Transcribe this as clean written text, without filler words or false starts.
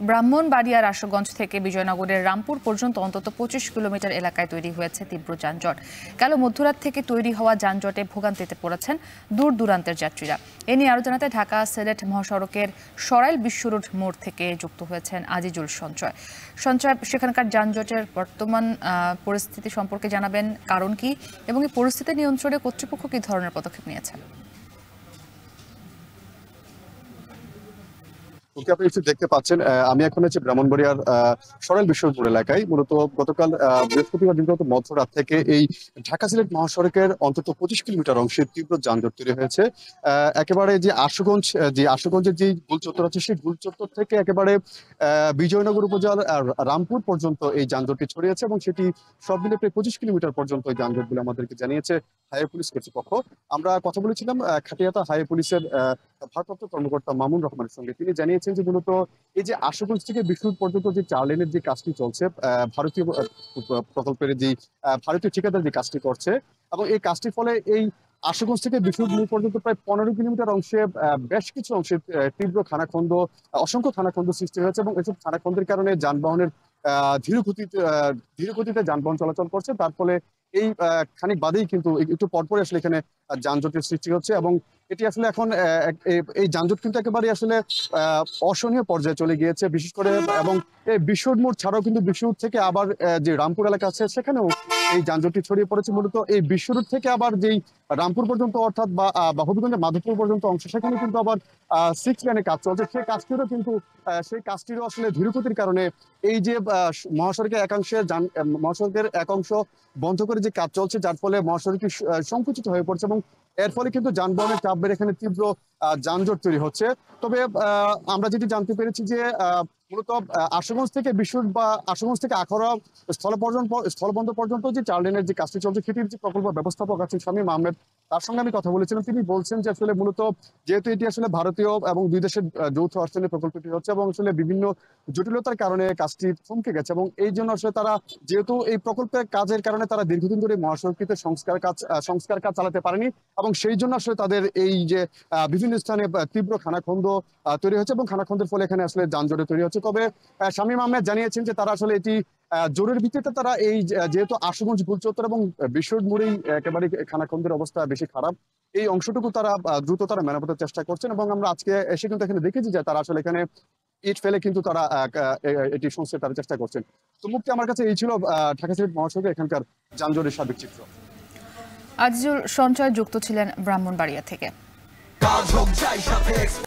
ব্রাহ্মণবাড়িয়ার আশুগঞ্জ থেকে বিজয়নগরের রামপুর পর্যন্ত অন্তত ২৫ কিলোমিটার এলাকায় তৈরি হয়েছে তীব্র যানজট। কাল মধ্যরাত থেকে তৈরি হওয়া যানজটে ভোগান্তিতে পড়েছেন দূর দূরান্তের যাত্রীরা। এ নিয়ে আরো জানাতে ঢাকা সিলেট মহাসড়কের সরাইল বিশ্বরোড মোড় থেকে যুক্ত হয়েছেন আজিজুল সঞ্চয়। সেখানকার যানজটের বর্তমান পরিস্থিতি সম্পর্কে জানাবেন, কারণ কি এবং এই পরিস্থিতি নিয়ন্ত্রণে কর্তৃপক্ষ কি ধরনের পদক্ষেপ নিয়েছেন? আপনি দেখতে পাচ্ছেন আমি এখন হচ্ছে ব্রাহ্মণবাড়িয়ার সরাইল বিশ্বরোড এলাকায়। মূলত গতকাল বৃহস্পতিবার দিনগত মধ্যরাত থেকে এই ঢাকা সিলেট মহাসড়কের অন্তত ২৫ কিলোমিটার অংশে তীব্র যানজট তৈরি হয়েছে। একেবারে যে আশুগঞ্জের যে গুলচত্বর আছে, সেই গুলচত্বর থেকে একেবারে বিজয়নগর উপজেলার রামপুর পর্যন্ত এই যানজটটি ছড়িয়েছে এবং সেটি সব মিলে প্রায় 25 কিলোমিটার পর্যন্ত এই যানজটগুলো আমাদেরকে জানিয়েছে হাইওয়ে পুলিশ কর্তৃপক্ষ। আমরা কথা বলেছিলাম খাটিয়াতা হাইওয়ে পুলিশের ভারপ্রাপ্ত কর্মকর্তা মামুন রহমানের সঙ্গে। তিনি জানিয়েছেন যে মূলত এই যে আশুগঞ্জ থেকে বিশ্বরোড পর্যন্ত যে ৪ লেনের যে কাজটি চলছে, ভারতীয় প্রকল্পের যে ভারতীয় ঠিকাদার যে কাজটি করছে, এবং এই কাজটির ফলে এই আশুগঞ্জ থেকে বিশ্বরোড মোড় পর্যন্ত প্রায় ১৫ কিলোমিটার অংশে বেশ কিছু অংশে তীব্র খানাখন্দ, অসংখ্য খানাখন্দ সৃষ্টি হয়েছে এবং এসব খানাখন্দের কারণে যানবাহনের ধীর গতিতে যানবাহন চলাচল করছে। তার ফলে এই খানিক বাদেই কিন্তু একটু পরপরই আসলে এখানে যানজটের সৃষ্টি হচ্ছে এবং এটি আসলে এখন এই যানজট কিন্তু একেবারে আসলে অসহনীয় পর্যায়ে চলে গিয়েছে, বিশেষ করে। এবং এই বিশ্বরোড মোড় ছাড়াও কিন্তু বিশ্বরোড থেকে আবার যে রামপুর এলাকা আছে সেখানেও এই যানজটটি ছড়িয়ে পড়েছে। মূলত এই বিশ্বরোড থেকে আবার যেই রামপুর পর্যন্ত অর্থাৎ বা হবিগঞ্জের মাধবপুর পর্যন্ত অংশ, সেখানে কিন্তু আবার 6 লেনের কাজ চলছে। সেই কাজটিরও আসলে ধীরগতির কারণে এই যে মহাসড়কের এক অংশ বন্ধ করে যে কাজ চলছে, যার ফলে মহাসড়কটি সংকুচিত হয়ে পড়ছে এবং এর ফলে কিন্তু যানবাহনের চাপ বেড়ে এখানে তীব্র যানজট তৈরি হচ্ছে। তবে আমরা যেটি জানতে পেরেছি যে মূলত আশুগঞ্জ থেকে বিশ্বরোড বা আশুগঞ্জ থেকে আখাউড়া স্থলবন্দর পর্যন্ত যে ৪ লেনের যে কাজটি চলছে, সেটির যে প্রকল্প ব্যবস্থাপক আছেন শামীম আহমেদ, তার সঙ্গে আমি কথা বলেছিলাম। তিনি বলছেন যে আসলে মূলত যেহেতু এটি আসলে ভারতীয় এবং দুই দেশের যৌথ অর্থনীতি প্রকল্পটি হচ্ছে এবং আসলে বিভিন্ন জটিলতার কারণে কাজটি থমকে গেছে এবং এই জন্য আসলে তারা, যেহেতু এই প্রকল্পের কাজের কারণে তারা দীর্ঘদিন ধরে মহাসড়কটিতে সংস্কার কাজ চালাতে পারেনি এবং সেই জন্য আসলে তাদের এই যে বিভিন্ন স্থানে তীব্র খানাখন্দ তৈরি হচ্ছে এবং খানাখন্দের ফলে এখানে আসলে যানজটে তৈরি হচ্ছে। তবে শামীম আহমেদ জানিয়েছেন যে তারা আসলে এটি জরুরি ভিত্তিতে তারা এই যেহেতু আশুগঞ্জ গুলচত্বর এবং বিশ্বরোড মোড়েই একেবারে খানাখন্দের অবস্থা বেশি খারাপ, এই অংশটুকু তারা দ্রুত মেরামতের চেষ্টা করছেন এবং আমরা আজকে এসে কিন্তু এখানে দেখেছি যে তারা আসলে এখানে ইট ফেলে কিন্তু তারা এটি সংস্কারের চেষ্টা করছেন। তো মুক্তি, আমার কাছে এই ছিল ঢাকা সিলেট মহাসড়কে এখানকার যানজটের সার্বিক চিত্র। আজিজুল সঞ্চয় যুক্ত ছিলেন ব্রাহ্মণবাড়িয়া থেকে।